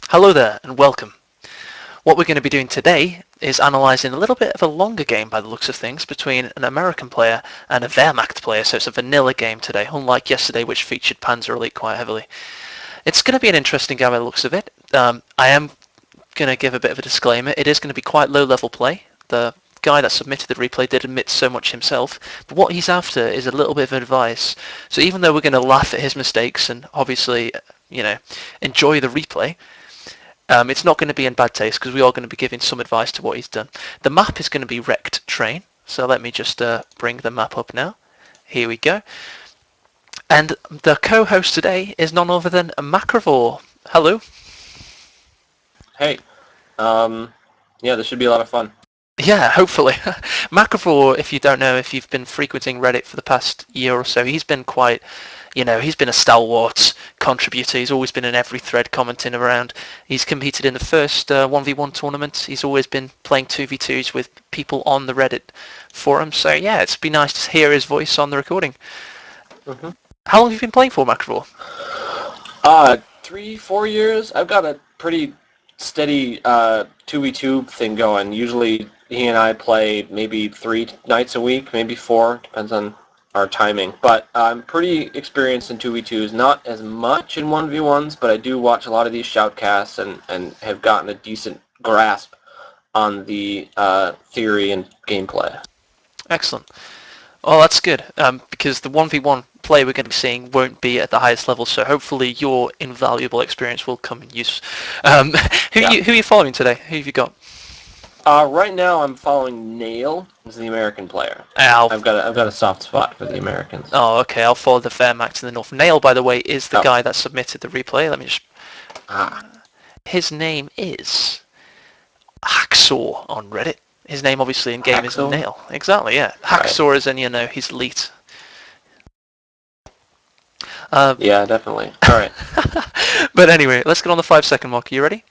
Hello there and welcome. What we're going to be doing today is analysing a little bit of a longer game by the looks of things between an American player and a Wehrmacht player, so it's a vanilla game today, unlike yesterday which featured Panzer Elite quite heavily. It's going to be an interesting game by the looks of it. I am going to give a bit of a disclaimer. It is going to be quite low level play. The guy that submitted the replay did admit so much himself, but what he's after is a little bit of advice. So even though we're going to laugh at his mistakes and obviously, enjoy the replay, it's not going to be in bad taste because we are going to be giving some advice to what he's done. The map is going to be Wrecked Train, so let me just bring the map up now. Here we go. And the co-host today is none other than macrovore. Hello. Hey. Yeah, this should be a lot of fun. Yeah, hopefully. macrovore, if you don't know, if you've been frequenting Reddit for the past year or so, he's been quite... he's been a stalwart contributor. He's always been in every thread commenting around. He's competed in the first 1v1 tournament. He's always been playing 2v2s with people on the Reddit forum. So yeah, it's been nice to hear his voice on the recording. Mm-hmm. How long have you been playing for, macrovore? 3-4 years. I've got a pretty steady 2v2 thing going. Usually he and I play maybe 3 nights a week, maybe 4, depends on our timing. But I'm pretty experienced in 2v2s, not as much in 1v1s, but I do watch a lot of these shoutcasts and have gotten a decent grasp on the theory and gameplay. Excellent. Well, that's good, because the 1v1 play we're going to be seeing won't be at the highest level, so hopefully your invaluable experience will come in use. Who are you following today? Who have you got? Right now I'm following Nail as the American player. I've got a soft spot for the Americans. Oh, okay. I'll follow the Wehrmacht in the north. Nail, by the way, is the guy that submitted the replay. Let me just... His name is h4xxor on Reddit. His name, obviously, in game is Nail. Exactly, yeah. h4xxor is in, he's elite. Yeah, definitely. All right. But anyway, let's get on the 5-second mark. Are you ready?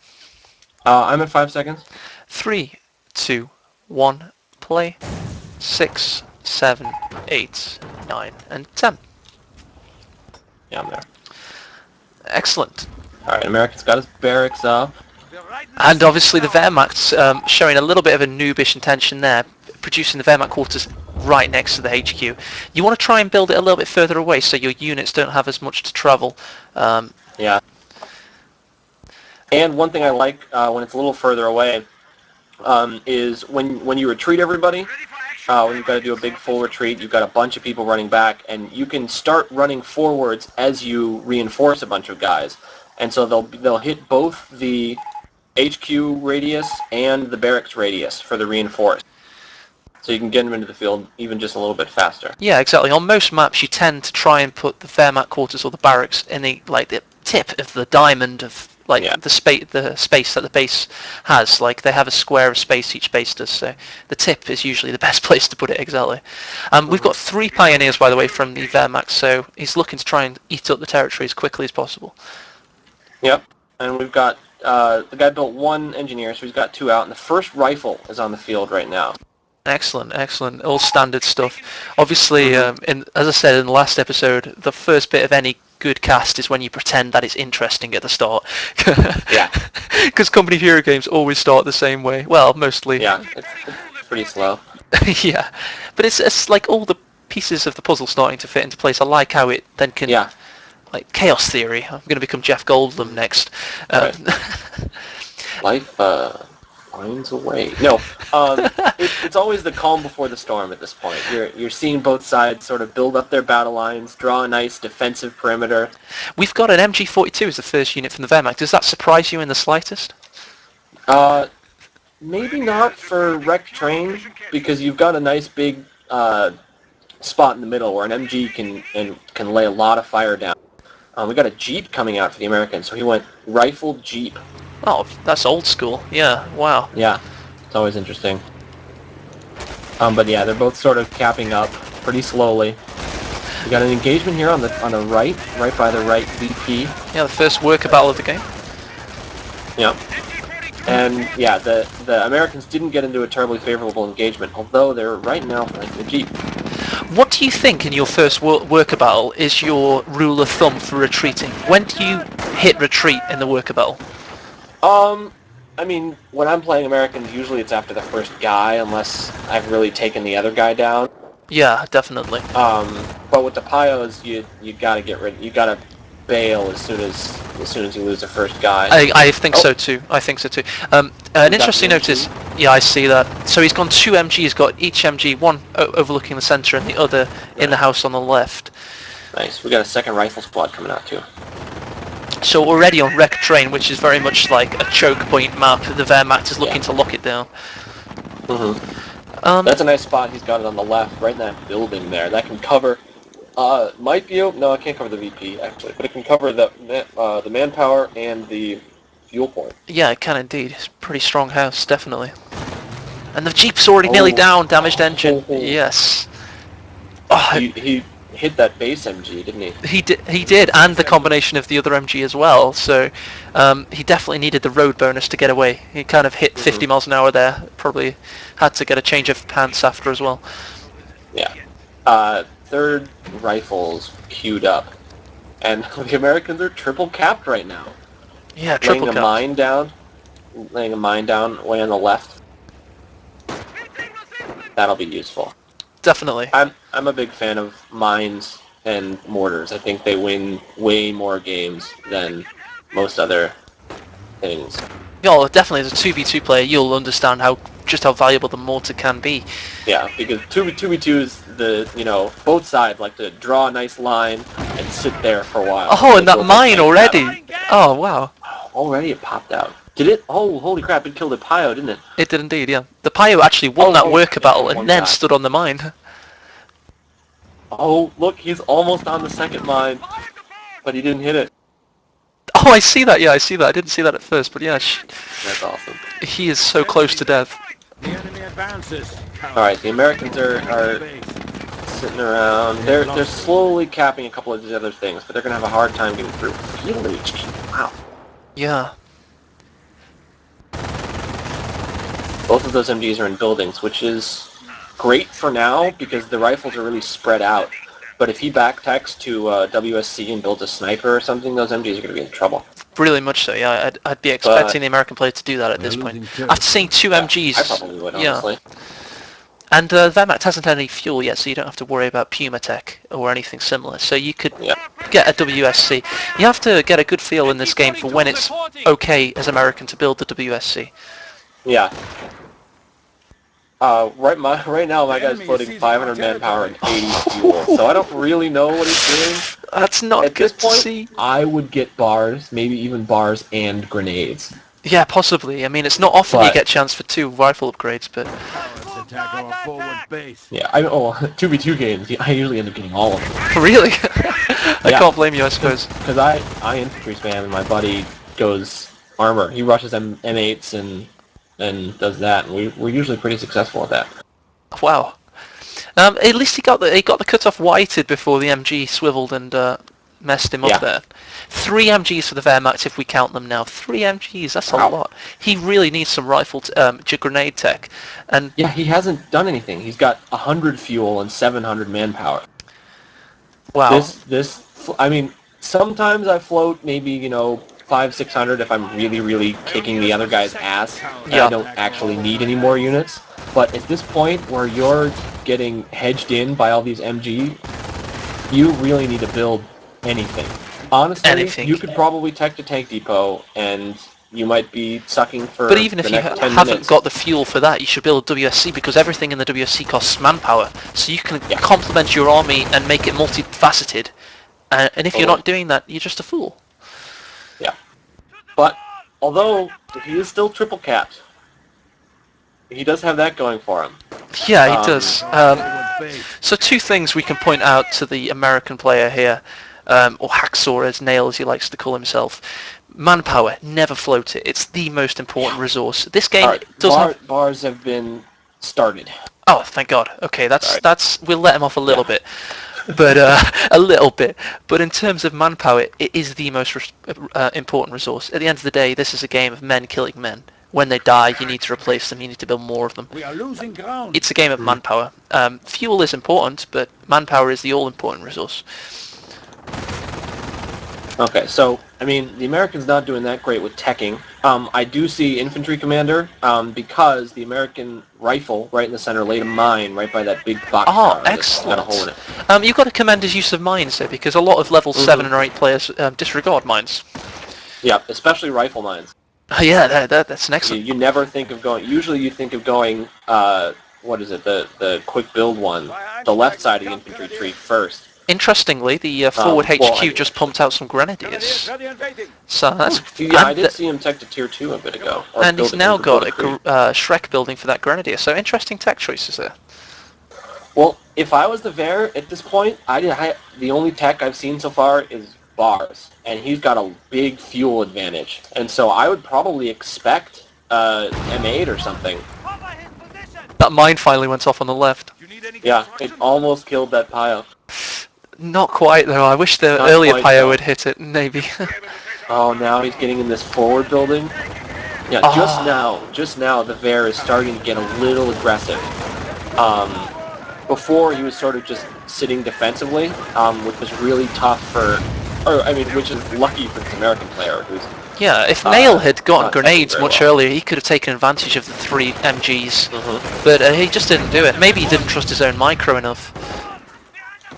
I'm at 5 seconds. 3, 2, 1, play. 6, 7, 8, 9, and 10. Yeah, I'm there. Excellent. All right, American's got his barracks up. And obviously the Wehrmacht's showing a little bit of a noobish intention there, producing the Wehrmacht quarters right next to the HQ. You want to try and build it a little bit further away so your units don't have as much to travel. Yeah. And one thing I like when it's a little further away is when you retreat everybody, when you've got to do a big full retreat, you've got a bunch of people running back, and you can start running forwards as you reinforce a bunch of guys. And so they'll hit both the HQ radius and the barracks radius for the reinforce. So you can get them into the field even just a little bit faster. Yeah, exactly. On most maps, you tend to try and put the Wehrmacht quarters or the barracks in the tip of the diamond of the space that the base has. Like they have a square of space each base does. So the tip is usually the best place to put it. Exactly. We've got 3 pioneers, by the way, from the Wehrmacht. So he's looking to try and eat up the territory as quickly as possible. Yep. And we've got the guy built 1 engineer, so he's got 2 out, and the first rifle is on the field right now. Excellent, excellent. All standard stuff. Obviously, as I said in the last episode, the first bit of any good cast is when you pretend that it's interesting at the start. Yeah. Because Company of Hero games always start the same way. Well, mostly. Yeah, it's pretty slow. Yeah, but it's like all the pieces of the puzzle starting to fit into place. I like how it then can... Yeah. Like chaos theory. I'm going to become Jeff Goldblum next. Right. Life finds a way. No, it's always the calm before the storm at this point. You're seeing both sides sort of build up their battle lines, draw a nice defensive perimeter. We've got an MG42 as the first unit from the Wehrmacht. Does that surprise you in the slightest? Maybe not for Wrecked Train, because you've got a nice big spot in the middle where an MG can lay a lot of fire down. We got a Jeep coming out for the Americans, so he went rifled Jeep. Oh, that's old school. Yeah, wow. Yeah, it's always interesting. But yeah, they're both sort of capping up pretty slowly. We got an engagement here on the right by the right VP. Yeah, the first worker battle of the game. Yeah. And yeah, the Americans didn't get into a terribly favorable engagement, although they're right now flanking the Jeep. What do you think in your first worker battle is your rule of thumb for retreating? When do you hit retreat in the worker battle? I mean, when I'm playing Americans, usually it's after the first guy, unless I've really taken the other guy down. Yeah, definitely. But with the Pios, you gotta you gotta bail as soon as you lose the first guy. I think Oh, so too. I think so too. An we got the interesting note is, M2. yeah, I see that. So he's gone 2 MGs, got each MG, one overlooking the centre and the other in the Right. house on the left. Nice. We got a second rifle squad coming out too. So already on wreck train, which is very much like a choke point map, the Wehrmacht is looking to lock it down. That's a nice spot. He's got it on the left, right in that building there. That can cover. Might be no, it can't cover the VP actually, but it can cover the manpower and the fuel point. Yeah, it can indeed. It's a pretty strong house, definitely. And the Jeep's already nearly Oh, down, damaged engine. oh. Yes. Oh, He hit that base MG, didn't he? he did, and the combination of the other MG as well. So he definitely needed the road bonus to get away. He kind of hit 50 miles an hour there. Probably had to get a change of pants after as well. Yeah. Third rifles queued up, and the Americans are triple capped right now. Yeah, triple laying a cap. laying a mine down way on the left. That'll be useful. Definitely. I'm a big fan of mines and mortars. I think they win way more games than most other things. Yeah, definitely as a 2v2 player, you'll understand just how valuable the mortar can be. Yeah, because 2v2 is both sides like to draw a nice line and sit there for a while. Oh, and that mine already. Oh, wow. Already it popped out. Did it? Oh, holy crap, it killed a Pio, didn't it? It did indeed, yeah. The Pio actually won that worker battle and then shot. stood on the mine. Oh, look, he's almost on the second mine, but he didn't hit it. Oh, I see that, yeah, I see that. I didn't see that at first, but yeah, That's awesome. he is so close to death. The enemy advances. Alright, the Americans are sitting around. They're slowly capping a couple of these other things, but they're going to have a hard time getting through. Field HQ, wow. Yeah. Both of those MGs are in buildings, which is great for now because the rifles are really spread out. But if he backtacks to WSC and builds a sniper or something, those MGs are going to be in trouble. Really much so, yeah. I'd be expecting the American player to do that at this point. After seeing 2 MGs... I probably would, honestly. Yeah. And Wehrmacht hasn't had any fuel yet, so you don't have to worry about Puma Tech or anything similar. So you could get a WSC. You have to get a good feel in this game for when it's okay as American to build the WSC. Yeah. Right now my guy's floating 500 manpower and 80 fuel, so I don't really know what he's doing. That's not At good this point, to see. I would get bars, maybe even bars and grenades. Yeah, possibly. I mean, it's not often you get a chance for 2 rifle upgrades, but... Attack our forward base. Yeah, 2v2 games, I usually end up getting all of them. Really? I can't blame you, I suppose. Because I infantry spam and my buddy goes armor. He rushes M8s and does that, and we're usually pretty successful at that. Wow. At least he got the cutoff whited before the MG swiveled and messed him up there. 3 MGs for the Wehrmacht if we count them now. 3 MGs, that's a lot. He really needs some rifle grenade tech. And yeah, he hasn't done anything. He's got 100 fuel and 700 manpower. Wow. I mean, sometimes I float maybe 500-600 if I'm really kicking the other guy's ass and I don't actually need any more units. But at this point where you're getting hedged in by all these MG, you really need to build anything. Honestly, you could probably tech to tank depot and you might be sucking for But even if you haven't haven't got the fuel for that, you should build a WSC because everything in the WSC costs manpower. So you can complement your army and make it multifaceted. And if you're not doing that, you're just a fool. Yeah. But although he is still triple capped, he does have that going for him. Yeah, he does. So 2 things we can point out to the American player here, or h4xxor as Nails he likes to call himself. Manpower, never float it. It's the most important resource. This game doesn't. Bars have been started. Oh, thank God. Okay, that's we'll let him off a little bit. But a little bit. But in terms of manpower, it is the most important resource. At the end of the day, this is a game of men killing men. When they die, you need to replace them. You need to build more of them. We are losing ground. It's a game of manpower. Fuel is important, but manpower is the all-important resource. Okay, so, I mean, the Americans not doing that great with teching. I do see infantry commander, because the American rifle right in the center laid a mine right by that big box Oh, tower that's got a hole in excellent. it. You've got a commander's use of mines there, because a lot of level 7 or 8 players disregard mines. Yeah, especially rifle mines. Yeah, that's an excellent... You never think of going... Usually you think of going, what is it, the quick build one, the left side of the infantry tree first. Interestingly, the forward HQ anyway. just pumped out some grenadiers. So that's... Yeah, I did see him tech to tier 2 a bit ago. And he's now got a Shrek building for that grenadier, so interesting tech choices there. Well, if I was the Wehr at this point, the only tech I've seen so far is bars, and he's got a big fuel advantage. And so I would probably expect M8 or something. That mine finally went off on the left. Yeah, it almost killed that Pio. Not quite though, I wish the Not earlier quite, Pio though. would hit it, maybe. Oh, now he's getting in this forward building. Yeah, just now the Wehr is starting to get a little aggressive. Before he was sort of just sitting defensively, which was really tough which is lucky for this American player who's... Yeah, if Nail had gotten not grenades very much well. earlier, he could have taken advantage of the 3 MGs. But he just didn't do it. Maybe he didn't trust his own micro enough.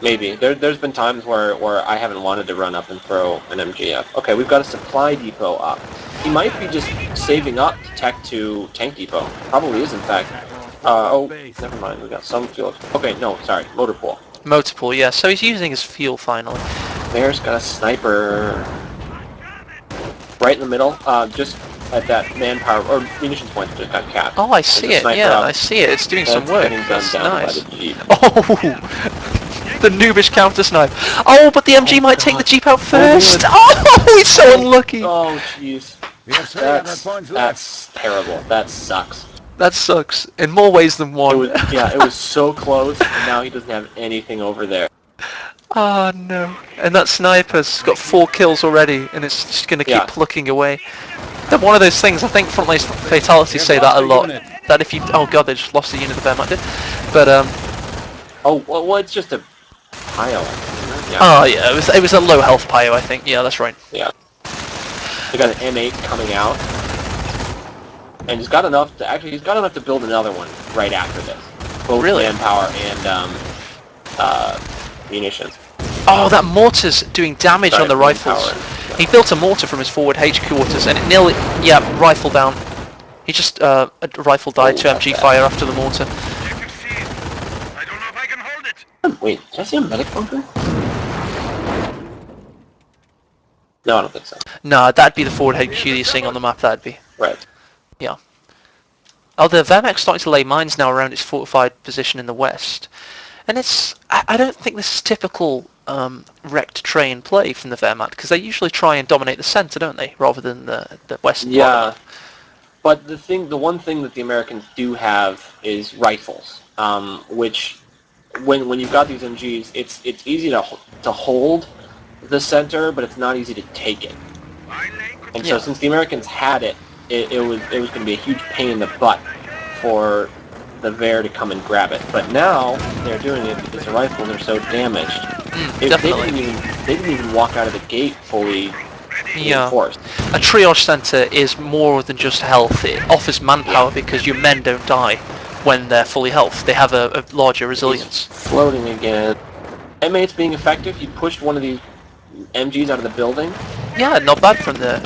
Maybe. There's been times where I haven't wanted to run up and throw an MG up. Okay, we've got a supply depot up. He might be just saving up to tech to tank depot. Probably is, in fact. Never mind. We got some fuel. Okay, no, sorry. Motor pool. Motor pool, yeah. So he's using his fuel finally. Bear's got a sniper right in the middle, just at that manpower or munitions point that just got capped. Oh, I see it. Yeah, I see it. It's doing some work. That's nice. Oh, the noobish counter snipe. Oh, but the MG might take the Jeep out first. Oh, he's so unlucky. Oh, jeez. That's terrible. That sucks. That sucks in more ways than one. It was so close, and now he doesn't have anything over there. Ah, no. And that sniper's got 4 kills already, and it's just going to keep plucking away. They're one of those things, I think Frontline Fatalities say that a lot. That if you... Oh god, they just lost the unit the Wehrmacht did. But, Oh, well, it's just a pile. Yeah. Oh, yeah, it was a low health Pio, I think. Yeah, that's right. Yeah. They got an M8 coming out. And he's got enough to build another one right after this. Both manpower and munitions. Oh, that mortar's doing damage on the rifles. He built a mortar from his forward HQ quarters and it nearly... Yeah, rifle down. He just, a rifle died to MG fire after the mortar. I don't know if I can hold it. Wait, did I see a medic bunker? No, I don't think so. No, that'd be the forward HQ you're seeing on the map, that'd be. Right. Yeah. Oh, the Wehrmacht's starting to lay mines now around its fortified position in the west. And it's... I don't think this is typical wrecked train play from the Wehrmacht, because they usually try and dominate the centre, don't they? Rather than the western Yeah. But the one thing that the Americans do have is rifles, which, when you've got these MGs, it's easy to hold the center, but it's not easy to take it. And so since the Americans had it, it was going to be a huge pain in the butt for the Wehr to come and grab it. But now they're doing it because the rifles are so damaged. They didn't even walk out of the gate fully reinforced. A triage centre is more than just health. It offers manpower because your men don't die when they're fully health. They have a larger resilience. He's floating again. M8's being effective. He pushed one of these MGs out of the building. Yeah, not bad from there.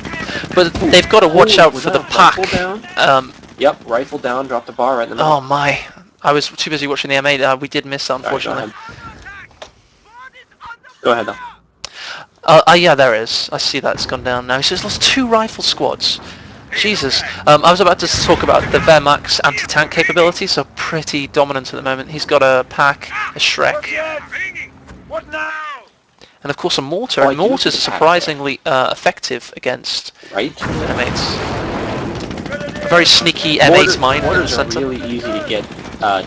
But they've got to watch out for the pack. Yep, rifle down, dropped the bar right in the middle. Oh my. I was too busy watching the M8. We did miss that, unfortunately. Go ahead though. Yeah, there is. I see that it's gone down now. So he's lost 2 rifle squads. Jesus. I was about to talk about the Wehrmacht's anti-tank capability, so pretty dominant at the moment. He's got a pack, a Shrek, What now? and of course a mortar. And mortars are surprisingly effective against M8s. A very sneaky M8 mine in the centre. Mortars are really easy to get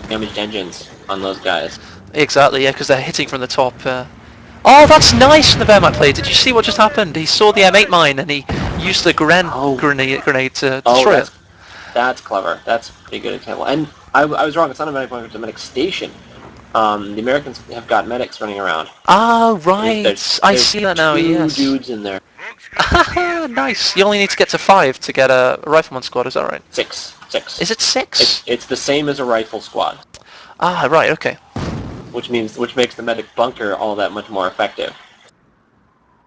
damaged engines on those guys. Exactly, yeah, because they're hitting from the top. Oh, that's nice from the Wehrmacht player. Did you see what just happened? He saw the M8 mine and he used the grenade to destroy it. That's clever. That's a pretty good example. And I was wrong. It's not a medic bunker. It's a medic station. The Americans have got medics running around. Ah, right. I There's see that now, two yes. dudes in there. Nice. You only need to get to 5 to get a rifleman squad, is that right? Six. Is it 6? It's the same as a rifle squad, Ah, right, okay. which makes the medic bunker all that much more effective.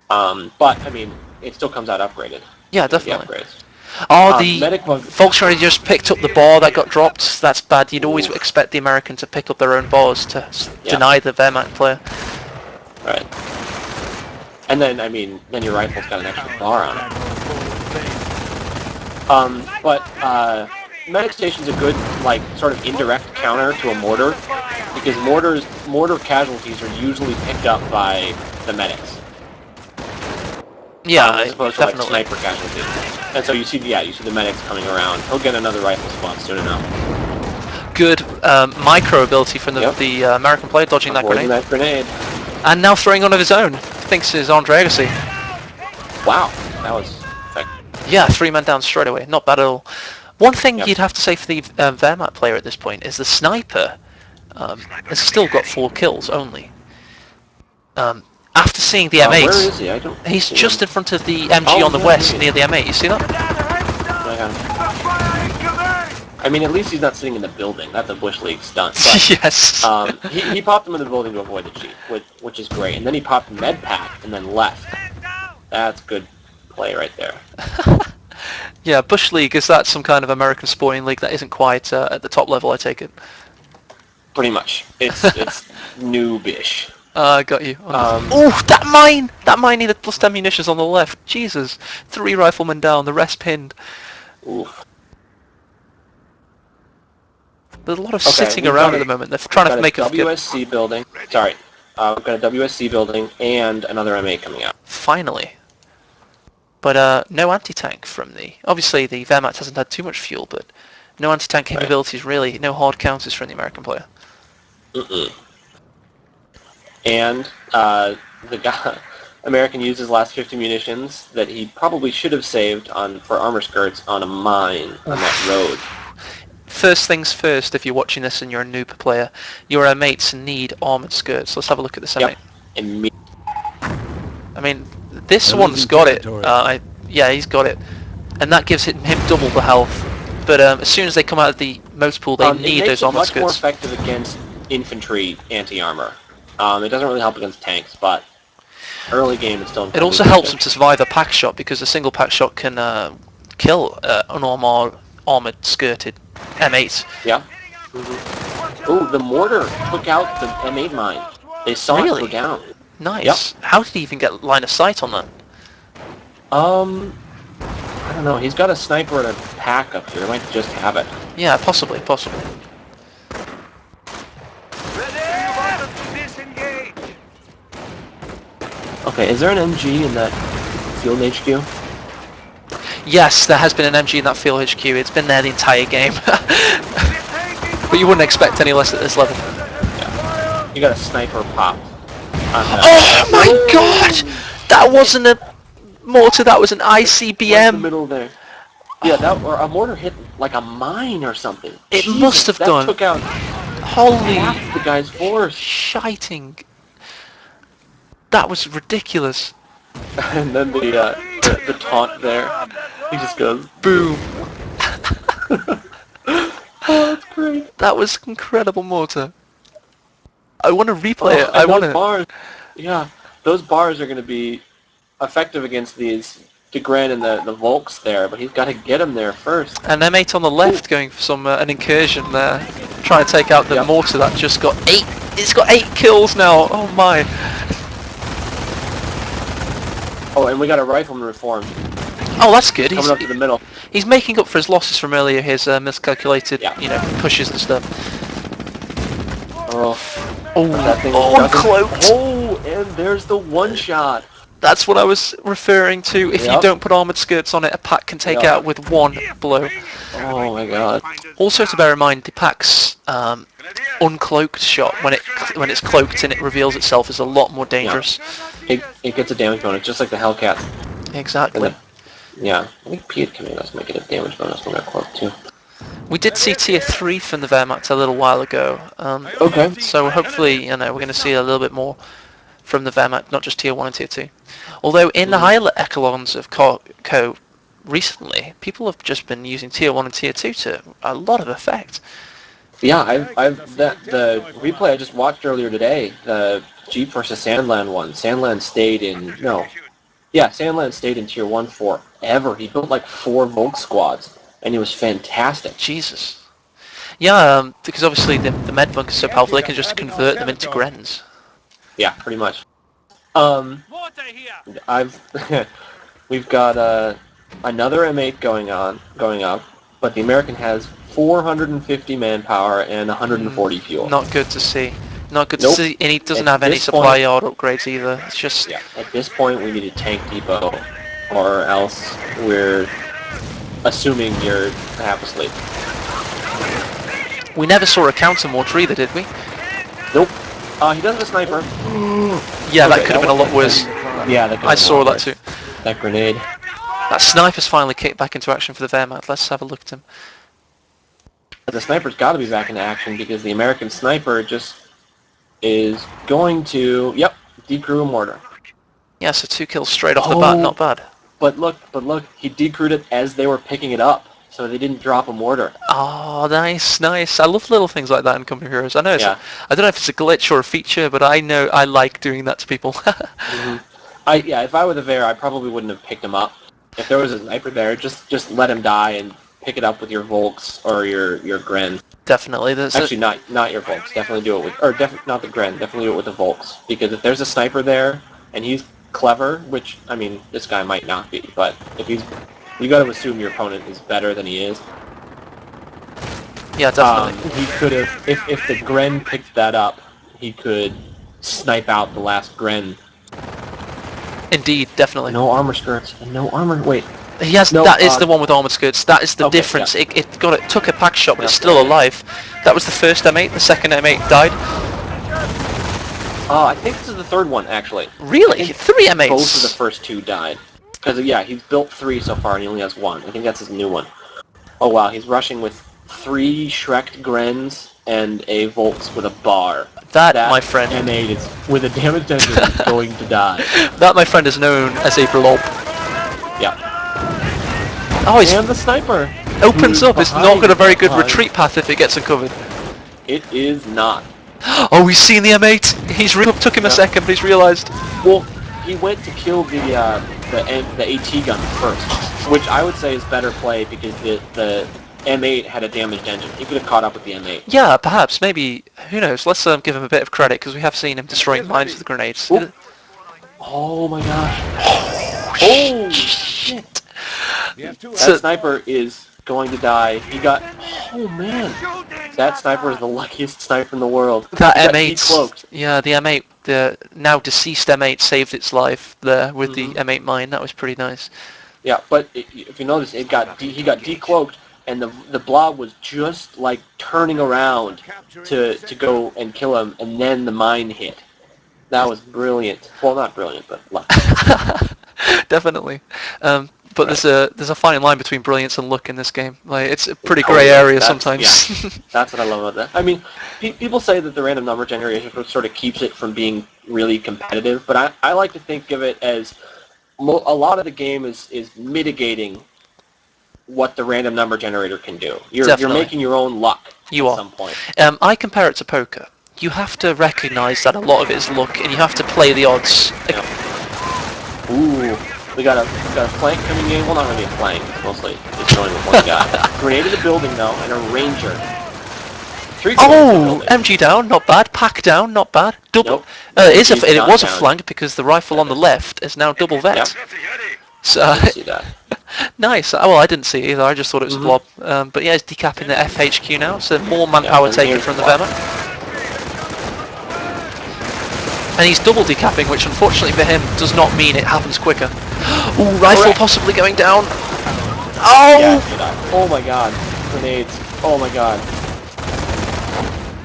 But I mean, it still comes out upgraded. Yeah, The definitely. upgrades. Oh, the medic bunker. Volkswagen just picked up the bar that got dropped. That's bad. You'd always expect the American to pick up their own bars to deny the Wehrmacht player. Right. And then, I mean, then your rifle's got an extra bar on it. But medic station's a good, like, sort of indirect counter to a mortar, because mortar casualties are usually picked up by the medics. Yeah, as opposed to definitely. like sniper casualties. And so you see the medics coming around. He'll get another rifle squad soon enough. Good micro ability from the American player dodging that Avoiding grenade. that grenade. And now throwing one of his own. Thinks it's Andre Agassi. Wow, that was effective. Yeah, 3 men down straight away. Not bad at all. One thing Yep. you'd have to say for the Wehrmacht player at this point is the sniper has still got 4 kills only. After seeing the M8, Where is he? I don't. he's see just him. in front of the MG on the west near the M8. You see that? I got him. I mean, at least he's not sitting in the building. That's a Bush League stunt. But, Yes. he popped him in the building to avoid the cheat, which is great. And then he popped med pack and then left. That's good play right there. Yeah, Bush League, is that some kind of American sporting league that isn't quite at the top level, I take it? Pretty much. It's noobish. Got you. Oh, that mine! That mine needed plus 10 munitions on the left. Jesus. 3 riflemen down, the rest pinned. Oof. There's a lot of sitting around at the moment. They're trying to make a WSC building. Sorry. We've got a WSC building and another M8 coming out. Finally. But no anti-tank from the... Obviously, the Wehrmacht hasn't had too much fuel, but no anti-tank capabilities really. No hard counters from the American player. Mm-mm. And the American used his last 50 munitions that he probably should have saved for armor skirts on a mine on that road. First things first, if you're watching this and you're a noob player, your mates need armoured skirts. Let's have a look at this M8. Yep. I mean, this They're one's losing got it. territory. Yeah, he's got it. And that gives him double the health. But as soon as they come out of the motor pool, they need those armoured skirts. It makes it much more skirts. effective against infantry anti-armor. It doesn't really help against tanks, but early game it's still... It also helps them to survive a pack shot, because a single pack shot can kill an armoured skirted M8. Yeah. Mm-hmm. Ooh, the mortar took out the M8 mine. They saw it go down. Nice. Yep. How did he even get line of sight on that? I don't know. He's got a sniper and a pack up here. He might just have it. Yeah, possibly. Okay, is there an MG in that field HQ? Yes, there has been an MG in that field HQ. It's been there the entire game. But you wouldn't expect any less at this level. Yeah. You got a sniper pop. Oh my god! That wasn't a mortar, that was an ICBM. Right in the middle there. Yeah, or a mortar hit like a mine or something. It Jesus, must have done. That took out Holy half the guy's force. shiting. That was ridiculous. And then the taunt there. He just goes, Boom. oh, that's great. That was incredible mortar. I want to replay it. And I want those to. bars, yeah, those bars are going to be effective against these DeGren and the Volks there, but he's got to get them there first. And M8 on the left going for some an incursion there, trying to take out the mortar that just got 8. It's got 8 kills now. Oh my. Oh, and we got a rifleman reformed. Oh, that's good. Coming up to the middle. He's making up for his losses from earlier, his miscalculated, pushes and stuff. Uncloaked. Oh, and there's the one shot. That's what I was referring to. If you don't put armoured skirts on it, a pack can take out with one blow. Oh my god. Also to bear in mind, the pack's uncloaked shot, when it's cloaked and it reveals itself, is a lot more dangerous. It gets a damage bonus, just like the Hellcat. Exactly. Yeah, I think Piet Commandos might get a damage bonus when they're cloaked too. We did see tier 3 from the Wehrmacht a little while ago. Okay. So hopefully, you know, we're going to see a little bit more from the Wehrmacht, not just tier 1 and tier 2. Although in the higher echelons of Co recently, people have just been using tier 1 and tier 2 to a lot of effect. Yeah, the replay I just watched earlier today, the Jeep versus Sandland one. Sandland stayed in Sandland stayed in tier 1 forever. He built like 4 Volk squads, and it was fantastic. Jesus. Yeah, because obviously the medbunk is so powerful, they can just convert them into Grens. Yeah, pretty much. Water here. We've got another M8 going up, but the American has 450 manpower and 140 fuel. Not good to see. Not good to Nope. see, and he doesn't At have any this supply point- yard upgrades either. It's just... Yeah, at this point we need a tank depot, or else we're assuming you're half asleep. We never saw a counter mortar either, did we? Nope. He does have a sniper. Yeah, that Okay, could have been a lot worse. Yeah, that I saw that too. That grenade. That sniper's finally kicked back into action for the Wehrmacht. Let's have a look at him. The sniper's got to be back into action because the American sniper just is going to, decrew a mortar. Yeah, so 2 kills straight off the bat, not bad. But look, he decrewed it as they were picking it up, so they didn't drop a mortar. Oh, nice. I love little things like that in Company of Heroes. I know I don't know if it's a glitch or a feature, but I know I like doing that to people. If I were the Wehr, I probably wouldn't have picked him up. If there was a sniper there, just let him die and pick it up with your Volks or your Gren. Definitely. Actually, not your Volks. Definitely do it with, not the Gren. Definitely do it with the Volks, because if there's a sniper there and he's clever, which I mean, this guy might not be, but if you got to assume your opponent is better than he is. Yeah, definitely. He could have, if the Gren picked that up, he could snipe out the last Gren. Indeed, definitely. No armor skirts and no armor. Wait. He has. That is the one with armored skirts. That is the difference. Yeah. It took a pack shot, but it's still alive. That was the first M8. The second M8 died. I think this is the third one, actually. Really? 3 M8s? Both of the first 2 died. Because, he's built 3 so far and he only has 1. I think that's his new one. Oh, wow, he's rushing with 3 Shrek Grens and a Volks with a bar. That, my friend... M8 is, with a damaged engine, is going to die. That, my friend, is known as a blob. Yeah. Oh, he's... And the sniper! Opens up. It's not got a very good retreat path if it gets uncovered. It is not. Oh, he's seen the M8. He's took him a second, but he's realised. Well, he went to kill the AT gun first, which I would say is better play because the M8 had a damaged engine. He could have caught up with the M8. Yeah, perhaps, maybe. Who knows? Let's give him a bit of credit because we have seen him destroying mines with grenades. Ooh. Oh my gosh! Oh shit! That sniper is going to die. He got... Oh man! That sniper is the luckiest sniper in the world. That M8... decloaked. Yeah, the M8, the now deceased M8 saved its life there with the M8 mine. That was pretty nice. Yeah, but if you notice, he got decloaked, and the blob was just like turning around to go and kill him, and then the mine hit. That was brilliant. Well, not brilliant, but luck. Definitely. But there's a fine line between brilliance and luck in this game. Like, it's a pretty grey area sometimes. Yeah, that's what I love about that. I mean, people say that the random number generation sort of keeps it from being really competitive, but I like to think of it as a lot of the game is mitigating what the random number generator can do. You're making your own luck at some point. I compare it to poker. You have to recognise that a lot of it is luck, and you have to play the odds. Yeah. Ooh. We got a flank coming in. Well, not really a flank. Mostly it's going with one guy. Grenade in the building though, and a ranger. 3 MG down, not bad. Pack down, not bad. Double. Nope. It was a flank because the rifle on the left is now double vet. Yep. So I see that. nice. Well, I didn't see it either. I just thought it was a blob. But yeah, he's decapping the FHQ now. So more manpower taken from the Wehrmacht. And he's double decapping, which unfortunately for him does not mean it happens quicker. Ooh, rifle possibly going down. Oh! Yeah, oh my god. Grenades. Oh my god.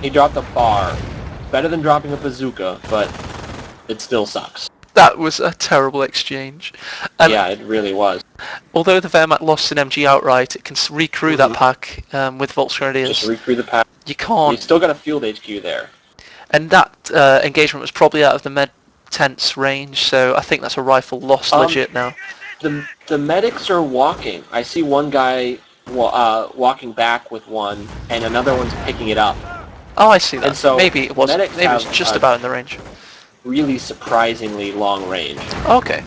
He dropped a bar. Better than dropping a bazooka, but it still sucks. That was a terrible exchange. And Yeah, it really was. although the Wehrmacht lost an MG outright, it can recrew that pack with Just Volksgrenadiers. recrew the pack. You You can't. still got a field HQ there. And that engagement was probably out of the med tent's range, so I think that's a rifle lost legit now. The medics are walking. I see one guy walking back with one, and another one's picking it up. Oh, I see that. And so maybe it was medics maybe it was have just a- about in the range. Really surprisingly long range. Okay.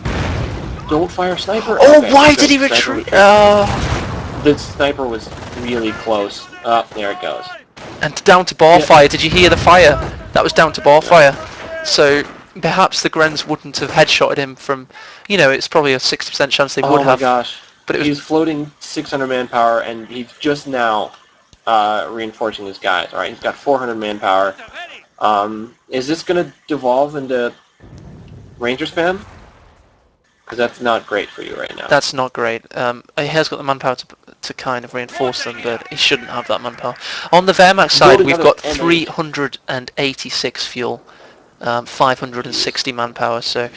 Don't fire sniper. Oh, Okay, why good. did he Sniper retreat? was- The sniper was really close. Oh, there it goes. And down to bar Yeah. fire. Did you hear the fire? That was down to bar fire. So perhaps the Grens wouldn't have headshotted him from, it's probably a 60% chance they would Oh my have. gosh. But it was He's floating 600 manpower, and he's just now reinforcing his guys. All right, he's got 400 manpower. Is this going to devolve into Ranger spam? Because that's not great for you right now. That's not great. He has got the manpower to kind of reinforce them, but he shouldn't have that manpower. On the Wehrmacht side, we've got another 386 fuel, 560 manpower. So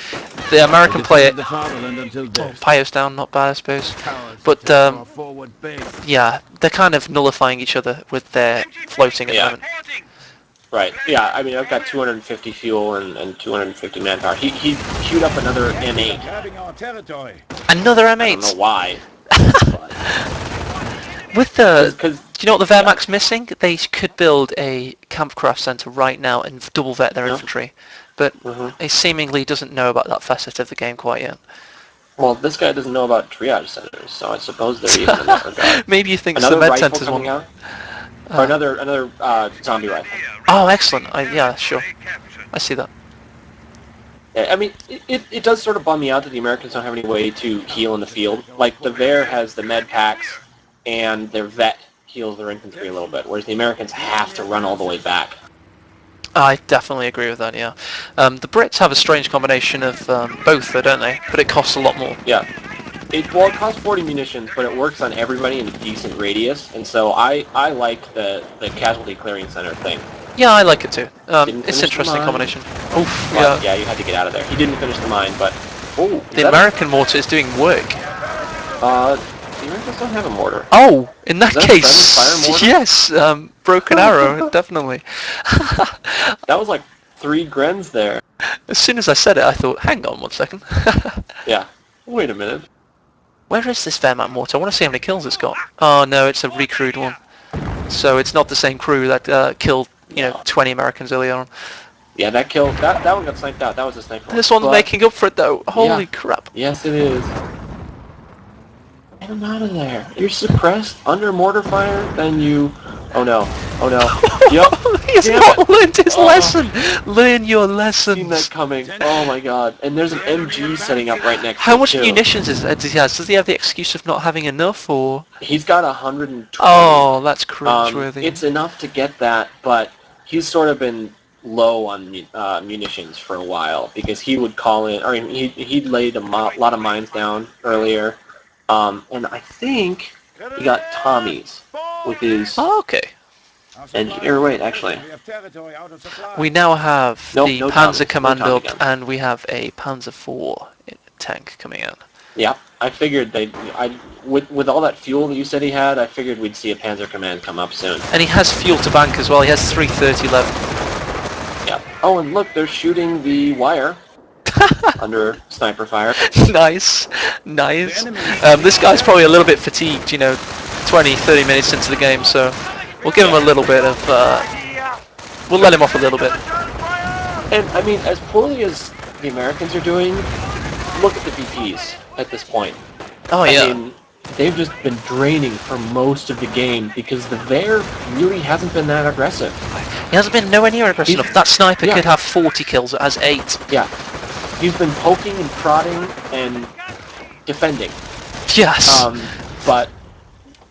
the American player, The fatherland until death. fire's down, not bad, I suppose. Cowards But attack our forward base. yeah, they're kind of nullifying each other with their floating at the Yeah. moment. Right. Yeah. I mean, I've got 250 fuel and 250 manpower. He queued up another M8. Grabbing our territory. Another I don't know M8. why. With the, Because do you know what the Wehrmacht's missing? They could build a campcraft centre right now and double vet their infantry, but he seemingly doesn't know about that facet of the game quite yet. well, this guy doesn't know about triage centers, so I suppose they're even in that regard. Maybe you think Another the med rifle centre's coming one. out, or another zombie rifle. Oh, excellent. Yeah, sure. I see that. Yeah, I mean, it does sort of bum me out that the Americans don't have any way to heal in the field. Like, the Wehr has the med packs, and their vet heals their infantry a little bit, whereas the Americans have to run all the way back. I definitely agree with that, yeah. The Brits have a strange combination of both, though, don't they? But it costs a lot more. Yeah. It costs 40 munitions, but it works on everybody in a decent radius, and so I like the casualty clearing center thing. Yeah, I like it too. Didn't It's finish an interesting the mine. combination. Oof, But, yeah. you had to get out of there. He didn't finish the mine, but... Oh, The American mortar is doing work. The Americans don't have a mortar. Oh, in that Is that case, friendly fire mortar? yes, broken arrow, definitely. That was like 3 Grens there. As soon as I said it, I thought, hang on 1 second. Yeah. Wait a minute. Where is this Wehrmacht mortar? I want to see how many kills it's got. Oh no, it's a recrewed one. So it's not the same crew that killed, 20 Americans earlier on. Yeah, that killed... That one got sniped out. That was a sniper. This one's But- making up for it though. Holy Yeah. crap. Yes, it is. Get him out of there. You're suppressed under mortar fire, then you... Oh no. Oh no. Yep. He's Damn not it. learned his Oh. lesson. Learn your Seen that lessons. coming. Oh my god. And there's an MG setting up right next to How it, much too. munitions does he have? Does he have the excuse of not having enough, or? He's got 120. Oh, that's cringeworthy. It's enough to get that, but he's sort of been low on munitions for a while because he would call in, or he'd laid a lot of mines down earlier, and I think he got Tommies with his. Oh, okay. Wait, actually. We have territory out of supply. We now have Nope, the no Panzer Tommy, no Commando Tommy up, gun. and we have a Panzer IV tank coming in. Yeah, I figured with all that fuel that you said he had, I figured we'd see a Panzer Command come up soon. And he has fuel to bank as well. He has 330 left. Yeah. Oh, and look, they're shooting the wire under sniper fire. Nice. This guy's probably a little bit fatigued, 20, 30 minutes into the game, so we'll give him a little bit of, we'll let him off a little bit. And, I mean, as poorly as the Americans are doing, look at the VPs at this point. Oh, yeah. I mean, they've just been draining for most of the game because the Wehr really hasn't been that aggressive. He hasn't been nowhere near aggressive enough. That sniper Yeah. could have 40 kills. It has 8. Yeah. He's been poking and prodding and defending. Yes. But,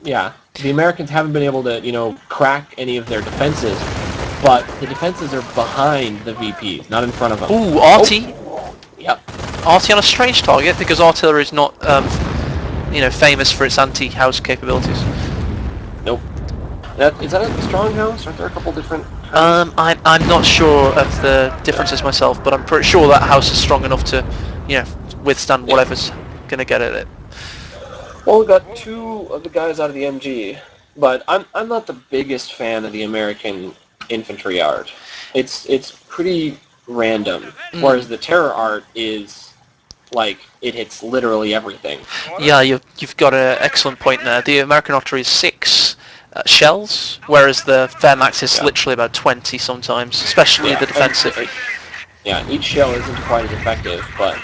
yeah, the Americans haven't been able to, crack any of their defenses, but the defenses are behind the VPs, not in front of them. Ooh, Arty. Yep. Arty on a strange target because artillery is not, famous for its anti-house capabilities. Nope. Is that a strong house? Aren't there a couple different I'm not sure of the differences myself, but I'm pretty sure that house is strong enough to, withstand whatever's gonna get at it. Well, we got 2 of the guys out of the MG, but I'm not the biggest fan of the American infantry art. It's pretty random, whereas the terror art is like it hits literally everything. Yeah, you've got an excellent point there. The American artillery is 6 shells, whereas the Wehrmacht is literally about 20 sometimes, especially the defensive. Each shell isn't quite as effective, but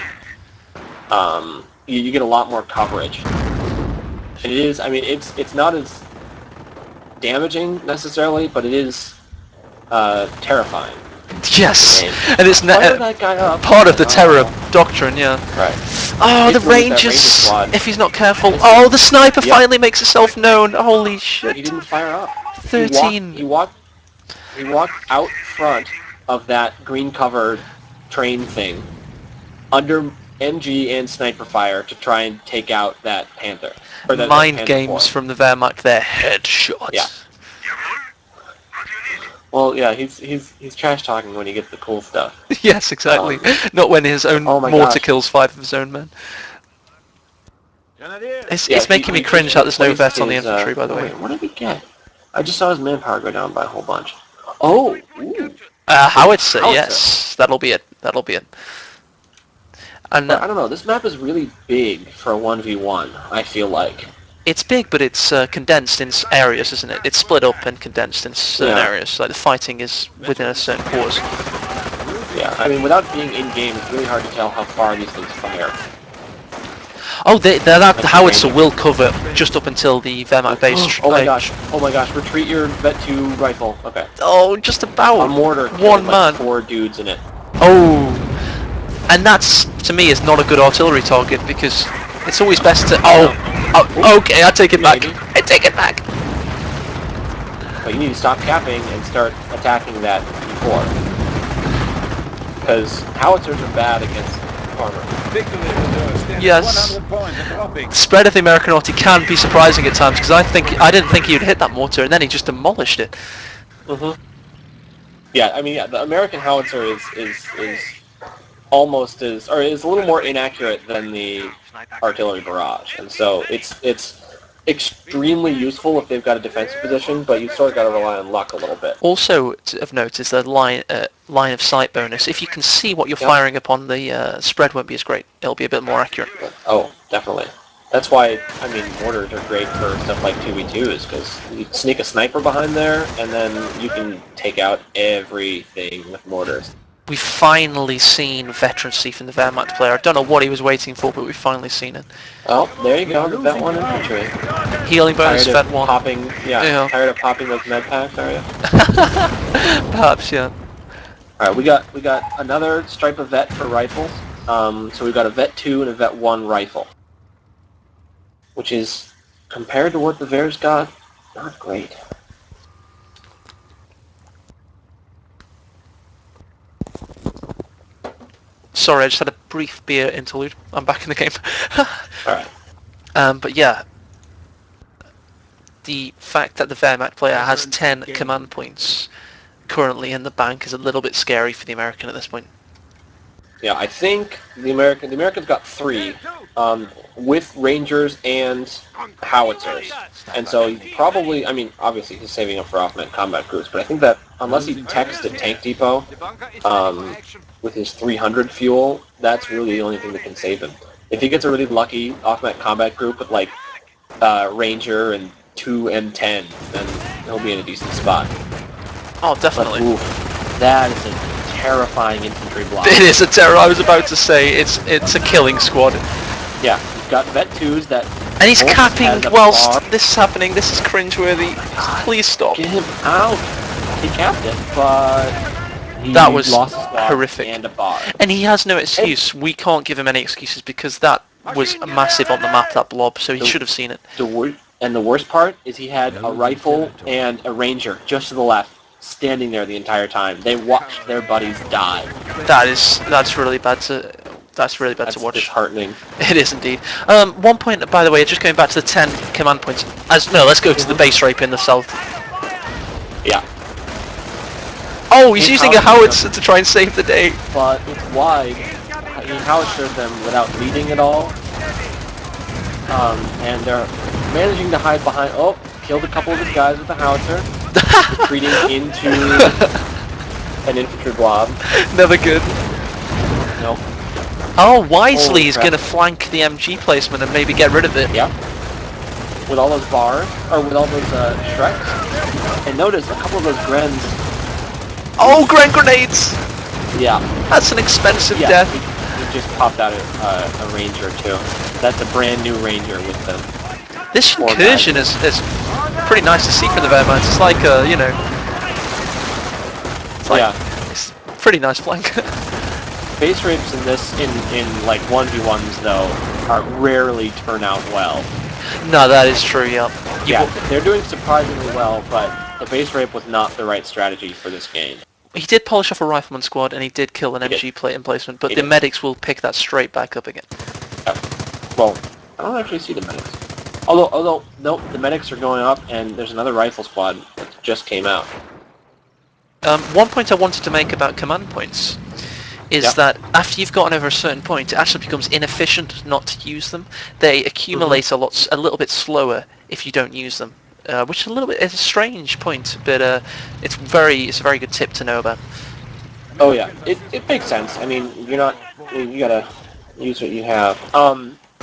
you get a lot more coverage. And it is, I mean, it's not as damaging necessarily, but it is terrifying. Yes, and it's Fire that guy up. part of the terror doctrine, yeah. Right. Oh, the Ranger Rangers, squad. if he's not careful. Oh, the sniper finally makes itself known. Holy shit. He didn't fire up. 13. He walked out front of that green-covered train thing under MG and sniper fire to try and take out that Panther. Or that Mind Panther games force. from the Wehrmacht there. Headshots. Yeah. Well, yeah, he's trash talking when he gets the cool stuff. Yes, exactly. Not when his own Oh my mortar gosh. kills 5 of his own men. It's making me cringe that there's no vet on the infantry, by the way. Wait, what did he get? I just saw his manpower go down by a whole bunch. Oh! Ooh. Howitzer, Howitzer. yes. That'll be it. And I don't know, this map is really big for a 1v1, I feel like. it's big, but it's condensed in areas, isn't it? It's split up and condensed in certain areas. Like the fighting is within a certain quarters. Yeah, I mean, without being in-game, it's really hard to tell how far these things fire. Oh, the howitzer will cover just up until the Wehrmacht base. Oh my gosh, retreat your Vet 2 rifle. Okay. Oh, just about. A mortar One killed, man. like 4 dudes in it. Oh, and that's, to me, is not a good artillery target because it's always best to... okay, I take it back. I take it back. But you need to stop capping and start attacking that before. Because howitzers are bad against armor. Yes. The spread of the American arty can be surprising at times because I didn't think he'd hit that mortar and then he just demolished it. Yeah, I mean, the American howitzer is almost is a little more inaccurate than the artillery barrage, and so it's extremely useful if they've got a defensive position, but you sort of got to rely on luck a little bit. Also, of note is the line of sight bonus. If you can see what you're firing upon, the spread won't be as great. It'll be a bit more accurate. Oh, definitely. That's why, I mean, mortars are great for stuff like 2v2s, because you sneak a sniper behind there, and then you can take out everything with mortars. We've finally seen veterancy from the Wehrmacht player. I don't know what he was waiting for, but we've finally seen it. Oh, there you go, the Vet 1 infantry. Healing bonus, Vet 1. Tired of popping those med packs, are you? Perhaps, yeah. Alright, we got another stripe of Vet for rifles. So we've got a Vet 2 and a Vet 1 rifle. Which is, compared to what the Wehr's got, not great. Sorry, I just had a brief beer interlude. I'm back in the game. Alright. But yeah, the fact that the Wehrmacht player has 10 command points currently in the bank is a little bit scary for the American at this point. Yeah, I think the Americans got 3, with Rangers and howitzers. And so he probably, I mean, obviously he's saving up for off-net combat groups, but I think that unless he techs at Tank Depot, with his 300 fuel, that's really the only thing that can save him. If he gets a really lucky off-net combat group with like Ranger and 2 M10, then he'll be in a decent spot. Oh, definitely. But, oof, that is a terrifying infantry block. It is a terror. I was about to say it's a killing squad. Yeah, he's got Vet 2s that... And he's capping whilst this is happening. This is cringeworthy. Please stop. Get him out. He capped it, but he that was lost a squad horrific. And a bar. And he has no excuse. We can't give him any excuses because that was massive on the map, that blob, so he should have seen it. And the worst part is he had a rifle and a Ranger just to the left, standing there the entire time. They watched their buddies die. That's really bad to watch. That's disheartening. It is indeed. One point, by the way, just going back to the 10 command points. Let's go to the base rape in the south. Yeah. Oh, he's He using a howitzed howitzer to try and save the day. But it's wide. He howitzed them without leading at all. And they're managing to hide behind... Oh, killed a couple of his guys with the howitzer. Retreating into an infantry blob. Never good. Nope. Oh, wisely Holy he's crap. going to flank the MG placement and maybe get rid of it. Yep. With all those bars, or with all those Shreks. And notice a couple of those Grens. Oh, Gren grenades! Yeah. That's an expensive Yeah. death. He just popped out a Ranger too. That's a brand new Ranger with them. This Poor incursion is pretty nice to see from the Wehrmans. It's like, you know... It's like, Yeah. it's a pretty nice flank. Base rapes in this, in like 1v1s though, are rarely turn out well. No, that is true, yeah. Yeah, they're doing surprisingly well, but the base rape was not the right strategy for this game. He did polish off a rifleman squad and he did kill an He MG did. plate emplacement, but He the did. medics will pick that straight back up again. Well, I don't actually see the medics. Although, nope, the medics are going up, and there's another rifle squad that just came out. One point I wanted to make about command points is Yep. that after you've gotten over a certain point, it actually becomes inefficient not to use them. They accumulate a little bit slower if you don't use them, which is a strange point, but it's a very good tip to know about. Oh yeah, it makes sense. I mean, you gotta use what you have.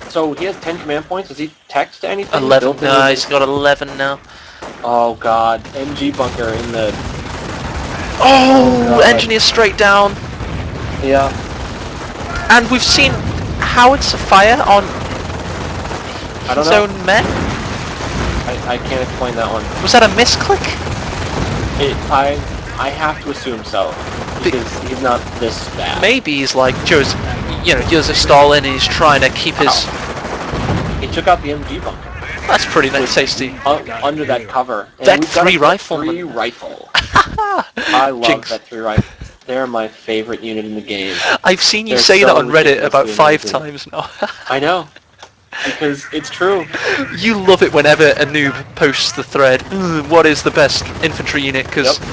So he has 10 command points. Does he text anything? 11. Built in No, with he's got 11 now. Oh god, MG bunker in the... Oh, God. engineer straight down. Yeah. And we've seen howitzer fire on I don't his know. own men. I can't explain that one. Was that a misclick? I have to assume so, because he's not this bad. Maybe he's like Joseph Stalin and he's trying to keep his... He took out the MG bunker. That's pretty nice, tasty. Under that cover. And That we've got 3 a rifle. 3 rifle. I love Jinx. that 3 rifle. They're my favorite unit in the game. I've seen you They're say that so on Reddit about 5 ridiculously times now. I know. Because it's true. You love it whenever a noob posts the thread, what is the best infantry unit, because Yep.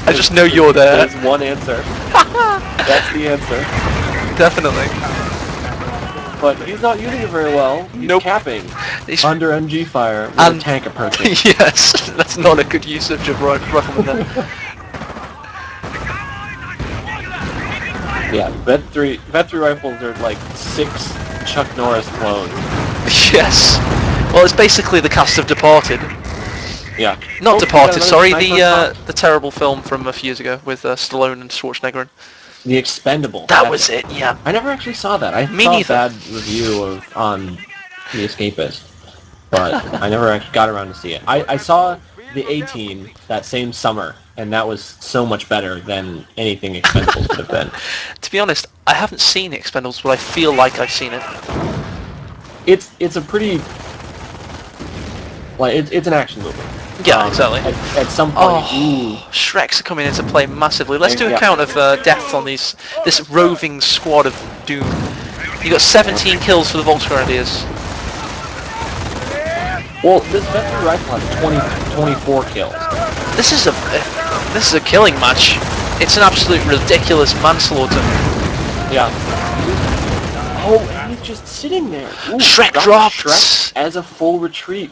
I just know you're there. There's one answer. That's the answer. Definitely. But he's not using it very well. He's Nope. capping. He's- Under MG fire with And- a tank approaching. Yes, that's not a good usage of rifleman there. Yeah, Vet 3 rifles are like 6 Chuck Norris clones. Yes. Well, it's basically the cast of Departed. Yeah. Not Oh, we got Departed, another sorry, sniper the terrible film from a few years ago with Stallone and Schwarzenegger. The Expendable. That That's was it, yeah. I never actually saw that. I Me saw neither. a bad review of on The Escapist, but I never actually got around to see it. I saw the A-Team that same summer, and that was so much better than anything Expendables could have been. To be honest, I haven't seen Expendables, but I feel like I've seen it. It's a pretty it's an action movie. Yeah, exactly. At some point, Oh, Shreks are coming into play massively. Let's do a Yeah. count of deaths on this roving squad of doom. You got 17 kills for the Volksgrenadiers. well, this Vet 3 rifle has 24 kills. This is a killing match. It's an absolute ridiculous manslaughter. Yeah. Oh, and he's just sitting there. Ooh, Shrek got dropped. Shrek as a full retreat.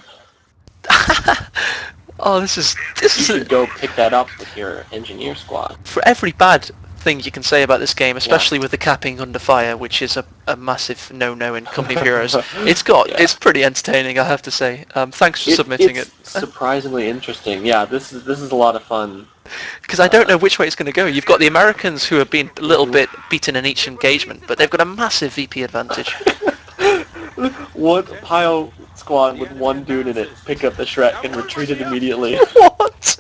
Oh, this You is should go pick that up with your engineer squad. for every bad thing you can say about this game, especially with the capping under fire, which is a massive no-no in Company of Heroes. It's pretty entertaining, I have to say. Thanks for submitting it. It's surprisingly interesting. Yeah, this is a lot of fun. Because I don't know which way it's going to go. You've got the Americans who have been a little bit beaten in each engagement, but they've got a massive VP advantage. One pile squad with one dude in it picked up the Shrek and retreated immediately. What?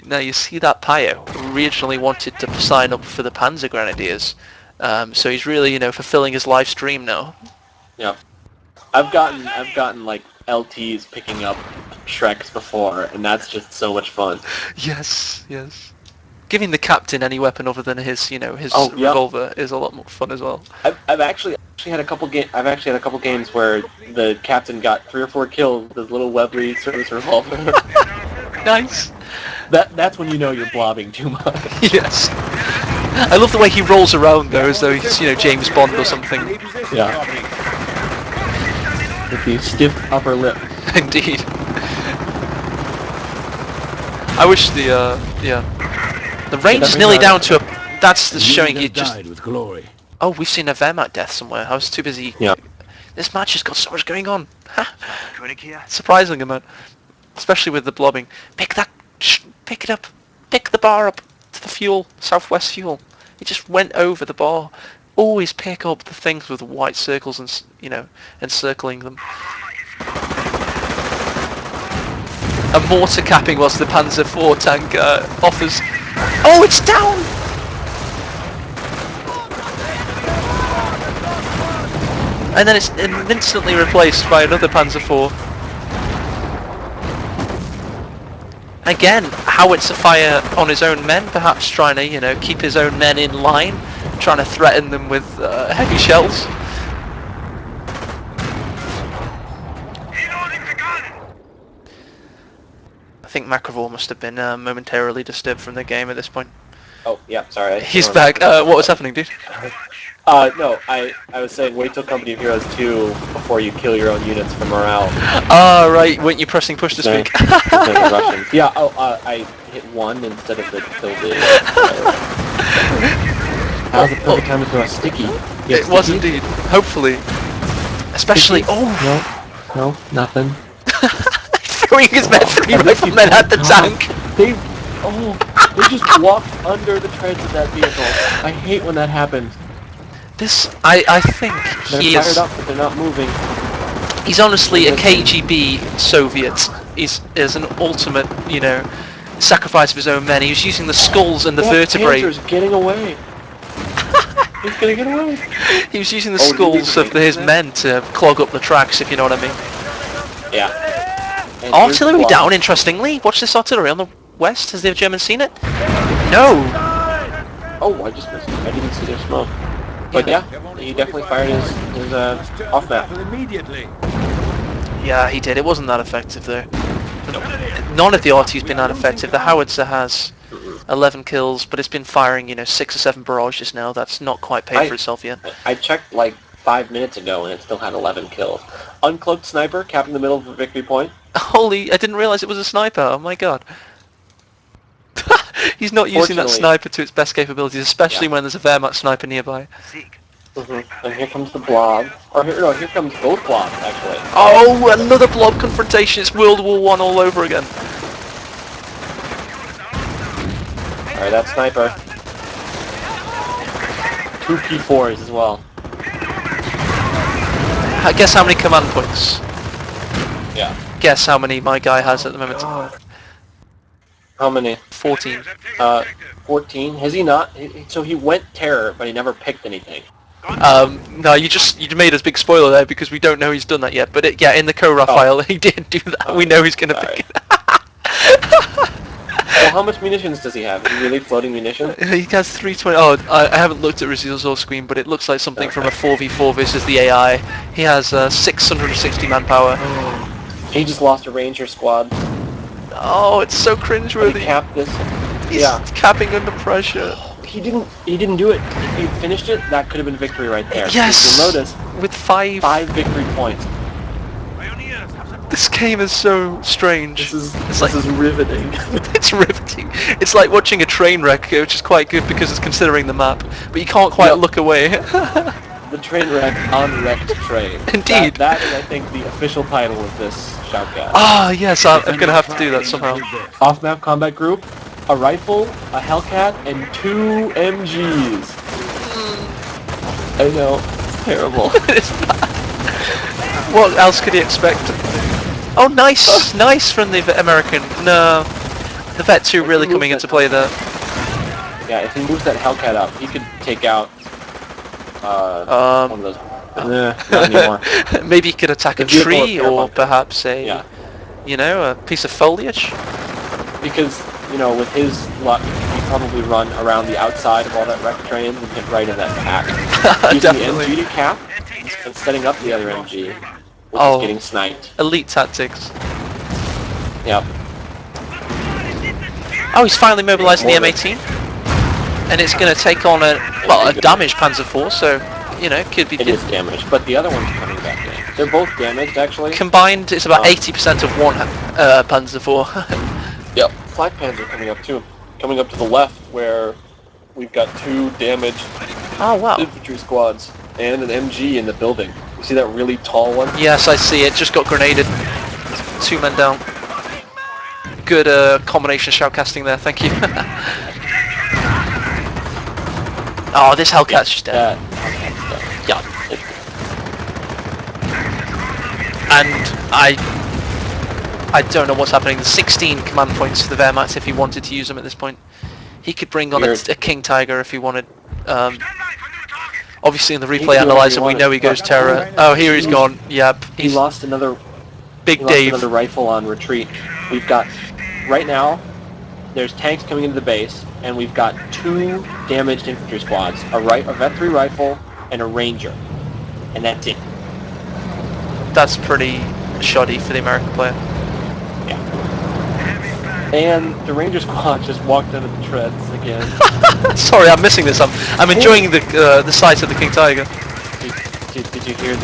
Now you see that Pio originally wanted to sign up for the Panzer Grenadiers, so he's really fulfilling his life's dream now. Yeah, I've gotten like LTs picking up Shreks before, and that's just so much fun. Yes. Giving the captain any weapon other than his Oh, yeah. revolver is a lot more fun as well. I've actually had a couple games where the captain got 3 or 4 kills with his little Webley service revolver. Nice. That's when you know you're blobbing too much. Yes. I love the way he rolls around though, as though he's, you know, James Bond or something. Yeah. With the stiff upper lip. Indeed. I wish the range is nearly down to a. That's the showing you just. died with glory. Oh, we've seen a Wehrmacht death somewhere. I was too busy. Yeah. This match has got so much going on. König here. Surprising amount, especially with the blobbing. Pick it up. Pick the bar up to the fuel, southwest fuel. He just went over the bar. Always pick up the things with white circles and, you know, encircling them. A mortar capping whilst the Panzer IV tank offers. Oh, it's down! And then it's instantly replaced by another Panzer IV. Again, howitzer fire on his own men, perhaps trying to, you know, keep his own men in line, trying to threaten them with heavy shells. I think macrovore must have been momentarily disturbed from the game at this point. Oh, yeah, sorry. He's back. What was happening, dude? No, I was saying wait till Company of Heroes 2 before you kill your own units for morale. Oh, right, weren't you pressing push to speak? Yeah, I hit 1 instead of the tilde. Now's the perfect time to throw a sticky. It was indeed. Hopefully. Especially... Stickies? Oh! No, nothing. Throwing his three riflemen at the tank! They just walked under the treads of that vehicle. I hate when that happens. This, I think he They're is... fired up, but they're not moving. He's honestly a KGB Soviet. Is an ultimate, you know, sacrifice of his own men. He was using the skulls and the vertebrae. Panzer's getting away. He's gonna get away. He was using the skulls of his men to clog up the tracks, if you know what I mean. Yeah. And Artillery down, interestingly. Watch this artillery on the west. Has the Germans seen it? No. Oh, I just missed it. I didn't see their smoke. But yeah, he definitely fired his off map. Immediately. Yeah, he did. It wasn't that effective though. None of the RT's been that effective. The howitzer has 11 kills, but it's been firing, you know, 6 or 7 barrages now. That's not quite paid for itself yet. I checked like 5 minutes ago and it still had 11 kills. Uncloaked sniper, capping the middle of a victory point. Holy, I didn't realize it was a sniper. Oh my god. He's not using that sniper to its best capabilities, especially when there's a Wehrmacht sniper nearby. And here comes the blob. Or here comes both blobs, actually. Oh, another blob confrontation. It's World War I all over again. Alright, that sniper. 2 P4s as well. I guess how many command points? Yeah. Guess how many my guy has at the moment. How many? 14. 14. Has he not? So he went terror, but he never picked anything. No, you made us big spoiler there because we don't know he's done that yet. But yeah, in the Korra file, he did do that. We know he's going to pick it. Well, how much munitions does he have? Is he really floating munitions? He has 320. Oh, I haven't looked at Rizil's screen, but it looks like something from a 4v4 versus the AI. He has 660 manpower. He just lost a ranger squad. Oh, it's so cringeworthy. He capped this. He's capping under pressure. He didn't do it. If he finished it, that could have been victory right there. Yes. You'll notice with 5 victory points. This game is so strange. This is riveting. It's riveting. It's like watching a train wreck, which is quite good because it's considering the map, but you can't quite look away. The train wreck on wrecked train. Indeed. That is, I think, the official title of this shoutcast. Ah, yes, I'm going to have to do that somehow. Off-map combat group, a rifle, a Hellcat, and 2 MGs. I know, it's terrible. It's bad. What else could he expect? Oh, nice! Nice from the American. No, the Vet 2 really coming into play there. Yeah, if he moves that Hellcat up, he could take out one of those. Not anymore. Maybe he could attack a tree or perhaps a, you know, a piece of foliage. Because, you know, with his luck, he'd probably run around the outside of all that wrecked trains and hit right in that pack. Using the MG to cap and setting up the other MG, which is getting sniped. Elite tactics. Yep. Oh, he's finally mobilising the M18. And it's going to take on a damaged Panzer IV, so, you know, could be It good. is damaged, but the other one's coming back in. They're both damaged, actually. Combined, it's about 80% of one Panzer IV. Yep. Flak Panzer coming up, too. Coming up to the left, where we've got 2 damaged infantry squads and an MG in the building. You see that really tall one? Yes, I see it. Just got grenaded. 2 men down. Good combination shoutcasting there, thank you. Oh, this Hellcat's just dead. Yeah. And I don't know what's happening. There's 16 command points for the Wehrmacht if he wanted to use them at this point. He could bring on a King Tiger if he wanted. Obviously in the replay analyzer we know he goes terror. Oh, here he's gone. Yep. He lost another Big Dave. Another rifle on retreat. We've got, right now, there's tanks coming into the base, and we've got 2 damaged infantry squads, a Vet-3 rifle and a Ranger, and that's it. That's pretty shoddy for the American player. Yeah. And the Ranger squad just walked out of the treads again. Sorry, I'm missing this. I'm enjoying the sight of the King Tiger. Did you hear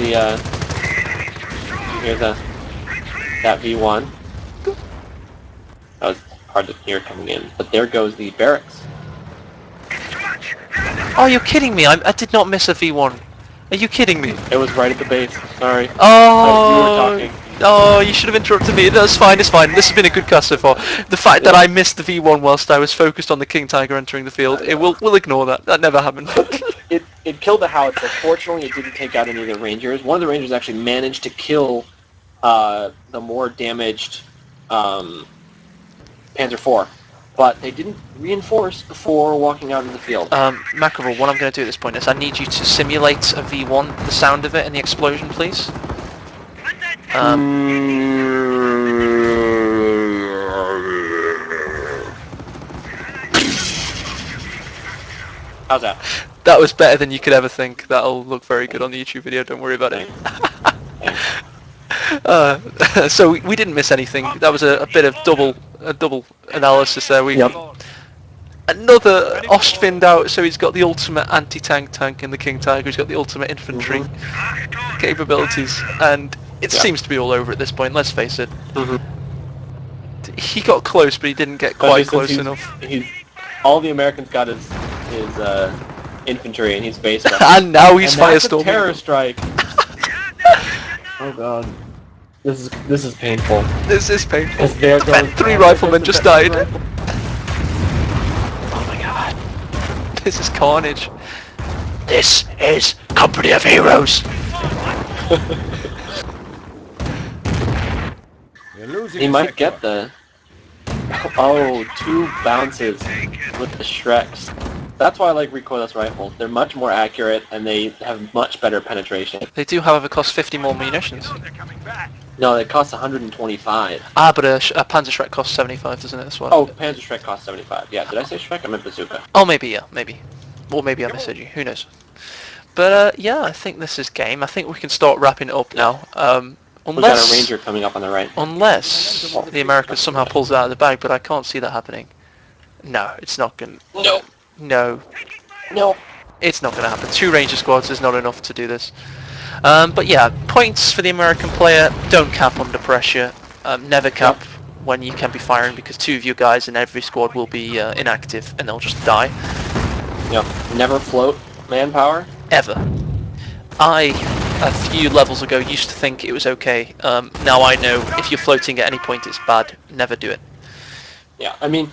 that V1? That was hard to hear coming in, but there goes the barracks. Oh, you're kidding me! I did not miss a V1. Are you kidding me? It was right at the base. Sorry. Oh, you were talking. Oh, you should have interrupted me. That's fine. It's fine. This has been a good cast so far. The fact that I missed the V1 whilst I was focused on the King Tiger entering the field, we'll ignore that. That never happened. It killed the howitzer. Fortunately, it didn't take out any of the Rangers. One of the Rangers actually managed to kill the more damaged Panzer IV, but they didn't reinforce before walking out in the field. Macrovore, what I'm going to do at this point is I need you to simulate a V1, the sound of it and the explosion, please. How's that? That was better than you could ever think. That'll look very good on the YouTube video, don't worry about it. So we didn't miss anything. That was a bit of double analysis there. Another Ostwind out, so he's got the ultimate anti-tank tank in the King Tiger. He's got the ultimate infantry capabilities, and it seems to be all over at this point. Let's face it. He got close, but he didn't get quite close enough. All the Americans got is infantry, and he's based on. And now he's firestorming. firestorming. Terror strike. Oh god, this is painful. This is painful. There goes 3 riflemen just died. Oh my god, this is carnage. This is Company of Heroes. He might get the... Oh, 2 bounces with the Shreks. That's why I like recoilless rifles. They're much more accurate and they have much better penetration. They do, however, cost 50 more munitions. No, it costs 125. Ah, but a Panzer Shrek costs 75, doesn't it, as well? Oh, Panzer Shrek costs 75. Yeah, did I say Shrek? I meant bazooka. Oh, maybe, yeah, maybe. Or maybe I misheard you, who knows. But, yeah, I think this is game. I think we can start wrapping it up now. We've got a Ranger coming up on the right. Unless the Americans somehow pulls it out of the bag, but I can't see that happening. No, it's not going to... No. It's not going to happen. 2 Ranger squads is not enough to do this. But yeah, points for the American player. Don't cap under pressure. Never cap when you can be firing, because 2 of you guys in every squad will be inactive and they'll just die. Never float manpower. Ever. I, a few levels ago, used to think it was okay. Now I know if you're floating at any point it's bad. Never do it. Yeah, I mean,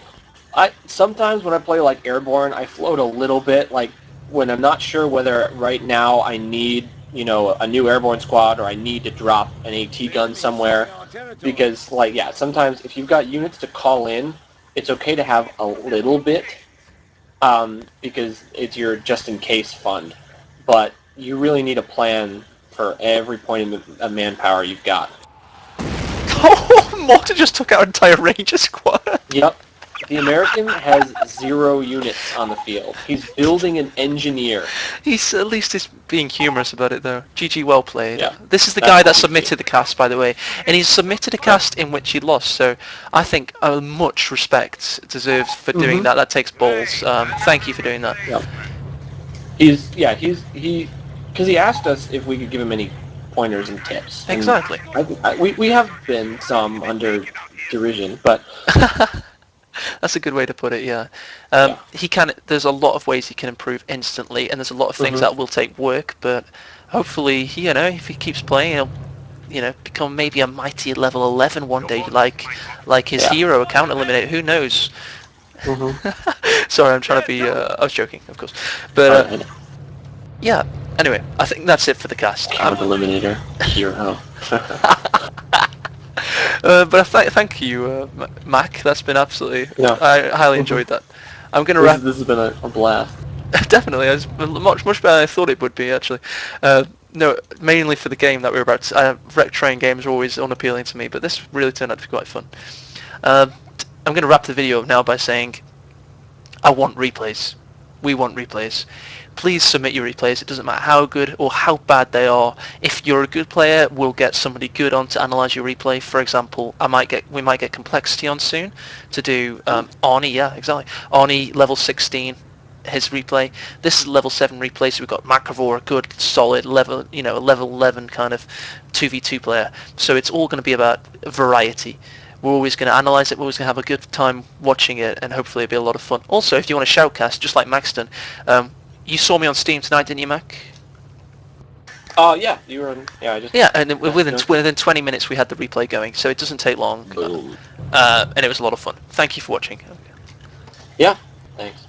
sometimes when I play like Airborne, I float a little bit, like when I'm not sure whether right now I need, a new Airborne squad or I need to drop an AT gun somewhere, because sometimes if you've got units to call in, it's okay to have a little bit, because it's your just-in-case fund, but you really need a plan for every point of manpower you've got. Oh, Mortar just took out an entire Ranger squad. Yep. The American has 0 units on the field. He's building an engineer. He's at least is being humorous about it though. GG, well played. Yeah, This is the that's guy what that we submitted the cast, by the way, and he's submitted a cast in which he lost. So I think much respect deserves for doing that. That takes balls. Thank you for doing that. Yeah. Because he asked us if we could give him any pointers and tips. And Exactly. we have been some under derision, but That's a good way to put it. Yeah. Yeah. He can. There's a lot of ways he can improve instantly, and there's a lot of things that will take work. But hopefully, if he keeps playing, he'll become maybe a mighty level 11 one day, like his hero account eliminator. Who knows? Sorry, I'm trying to be. I was joking, of course. But yeah. Anyway, I think that's it for the cast. Account eliminator hero. But thank you, Mac. That's been absolutely. Yeah. I highly enjoyed that. I'm gonna wrap. This has been a blast. Definitely, it was much better than I thought it would be actually. No, mainly for the game that we were about to... Wreck Train games are always unappealing to me, but this really turned out to be quite fun. I'm going to wrap the video up now by saying I want replays. We want replays. Please submit your replays. It doesn't matter how good or how bad they are. If you're a good player, we'll get somebody good on to analyze your replay. For example, we might get Complexity on soon to do Arnie. Yeah, exactly. Arnie level 16. His replay. This is level 7 replay, so we've got macrovore, a good solid level, level 11 kind of 2v2 player. So it's all going to be about variety. We're always going to analyze it. We're always going to have a good time watching it, and hopefully it'll be a lot of fun. Also, if you want to shoutcast, just like Max done, you saw me on Steam tonight, didn't you, Mac? Yeah, you were. I just. Yeah, and within 20 minutes we had the replay going, so it doesn't take long. And it was a lot of fun. Thank you for watching. Yeah. Thanks.